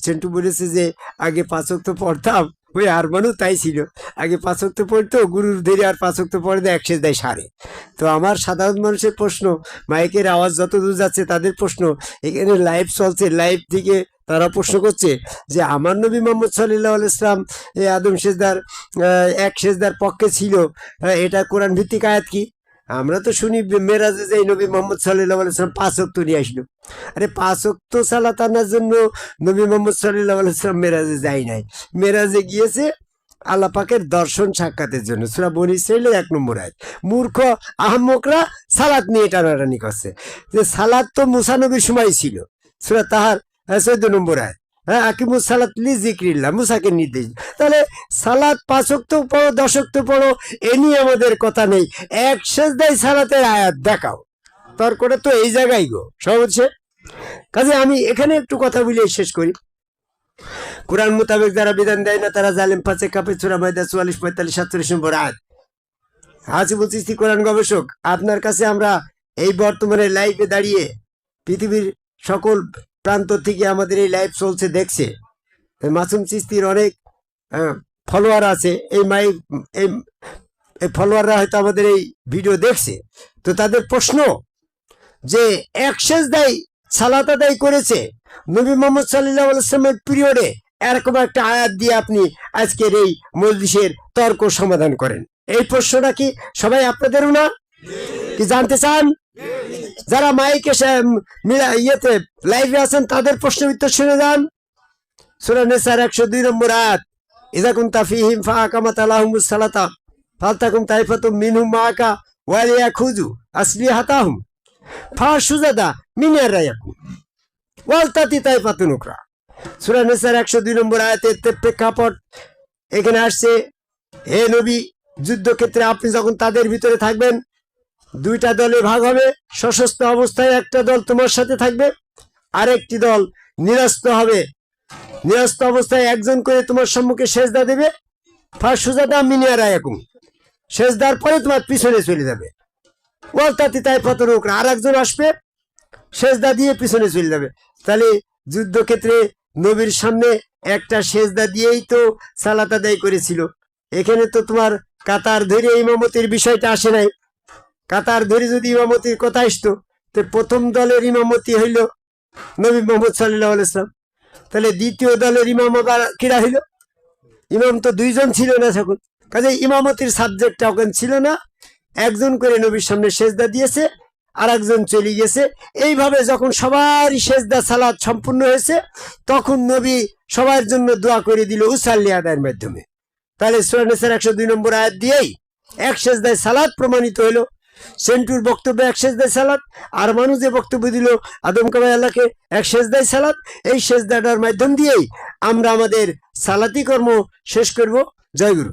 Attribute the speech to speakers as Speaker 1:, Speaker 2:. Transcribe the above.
Speaker 1: সেন্টু বলেছে যে আগে 5 ওয়াক্ত পড়তাম, ওই আরমানও তাই ছিল, আগে 5 ওয়াক্ত পড়তো, গুরুর ধীরে আর 5 ওয়াক্ত পড়ে দেয় 1 সেজদায় সারে। তো আমার সাধারণ মানুষের প্রশ্ন, মাইকের আওয়াজ যত দূর যাচ্ছে তাদের প্রশ্ন, এখানে লাইভ চলছে, লাইভ থেকে তারা প্রশ্ন করছে যে আমার নবী মোহাম্মদ সাল্লাল্লাহু আলাইহি ওয়াসাল্লাম এই আদম সেজদার 1 সেজদার পক্ষে ছিল, এটা কোরআন ভিত্তিক আয়াত কি? আমরা তো শুনি মেরাজে যাই নবী মোহাম্মদ সাল্লাল্লাহু আলাইহি ওয়াসাল্লাম 5 ওয়াক্ত নিয়ে আসলো। আরে 5 ওয়াক্ত সালাত আনার জন্য নবী মোহাম্মদ সাল্লাল্লাহু আলাইহি ওয়াসাল্লাম মেরাজে যায় নাই, মেরাজে গিয়েছে আল্লাহ পাকের দর্শন সাক্ষাতের জন্য। সূরা বনী ইসরাঈলের 1 নম্বর আয়াত। মূর্খ আহমকরা সালাত নিয়ে টানাটানি করছে যে সালাত তো মুসা নবীর সময় ছিল, সূরা তাহার 14 নম্বর আয়াত। হ্যাঁ, আকিমুস সালাত লিযিকরিল্লাহ, মুসাকে নির্দেশ। তাহলে সালাত 5 ওয়াক্ত পড়ো 10 ওয়াক্ত পড়ো এ নিয়ে আমাদের কথা নেই, 1 সেজদায় সালাতের আয়াত দেখাও। তর্কটা তো এই জায়গায় গো সব হচ্ছে। কাজে আমি এখানে একটু কথা বলে শেষ করি। কোরআন মোতাবেক যারা বিধান দেয় না তারা জালেম, ফাসিক, কাফের। সূরা মাইদা 44, 45, 47 নম্বর আয়াত। হাসিবুল চিশতি কোরআন গবেষক, আপনার কাছে আমরা এই বর্তমানে লাইভে দাঁড়িয়ে পৃথিবীর সকল প্রান্ত থেকে আমাদের এই লাইভ চলছে দেখছে। মাসুম চিশতির অনেক ফলোয়ার আছে, এই ফলোয়াররা হয়তো আমাদের এই ভিডিও দেখছে। তো তাদের প্রশ্ন যে 1 সেজদায় সালাত আদায় করেছে নবী মোহাম্মদ সাল্লাল্লাহু আলাইহি ওয়াসাল্লামের পিরিয়ডে, এরকম একটা আয়াত দিয়ে আপনি আজকের এই মজলিসের তর্ক সমাধান করেন। এই প্রশ্নটা কি সবাই আপনাদেরও না কি জানতে চান? যারা মাইকে ইয়েতে লাইভে আছেন তাদের প্রশ্ন উত্তর শুনে যান। সূরা নিসার 102 নম্বর আয়াত, ইযা কুনতা ফীহিম ফাআকামাতা লাহুমুস সালাতা ফালতাকুম তাইফাতুম মিনহুম মাআকা ওয়া লিয়াখুযু আসলিহাতাহুম ফাশুজাদা মিন রায়াকুম ওয়ালতাতি তাইফাতুন উখরা। সূরা নিসার 102 নম্বর আয়াতের প্রেক্ষাপট এখানে আসছে, হে নবী, যুদ্ধক্ষেত্রে আপনি যখন তাদের ভিতরে থাকবেন, 2টা দলে ভাগ হবে। সশস্ত্র অবস্থায় একটা দল তোমার সাথে থাকবে, আরেকটি দল নিরস্ত্র হবে। নিরস্ত্র অবস্থায় একজন করে তোমার সম্মুখে সেজদা দেবে, ফাশুজাদা মিন রায়াকুম, সেজদার পরে তোমার পিছনে চলে যাবে। ওয়ালতাতি তাইফাতুন উখরা, আর একজন আসবে সেজদা দিয়ে পিছনে চলে যাবে। তাহলে যুদ্ধক্ষেত্রে নবীর সামনে একটা সেজদা দিয়েই তো সালাত আদায় করেছিল। এখানে তো তোমার কাতার ধরে ইমামতির বিষয়টা আসে নাই। কাতার ধরে যদি ইমামতির কথা আসতো, তো প্রথম দলের ইমামতি হইল নবী মোহাম্মদ সাল্লাল্লাহু আলাইহি ওয়াসাল্লাম, তাহলে দ্বিতীয় দলের ইমাম আবার কিরা হইল? ইমাম তো 2 জন ছিল না তখন, কাজে ইমামতির সাবজেক্টটা ওখানে ছিল না। একজন করে নবীর সামনে সেজদা দিয়েছে, আর একজন চলে গেছে। এইভাবে যখন সবারই সেজদা সালাত সম্পূর্ণ হয়েছে, তখন নবী সবার জন্য দোয়া করে দিল উসাল্লি আদায়ের মাধ্যমে। তাহলে সূরা নিসার 102 নম্বর আয়াত দিয়েই 1 সেজদায় সালাত প্রমাণিত হলো। সেন্টুর বক্তব্য 1 সেজদায় সালাত, আর মানুষ যে বক্তব্য দিল আদম কাবাই আল্লাহকে 1 সেজদায় সালাত, এই সেজদাটার মাধ্যম দিয়েই আমরা আমাদের সালাতি কর্ম শেষ করব। জয় গুরু।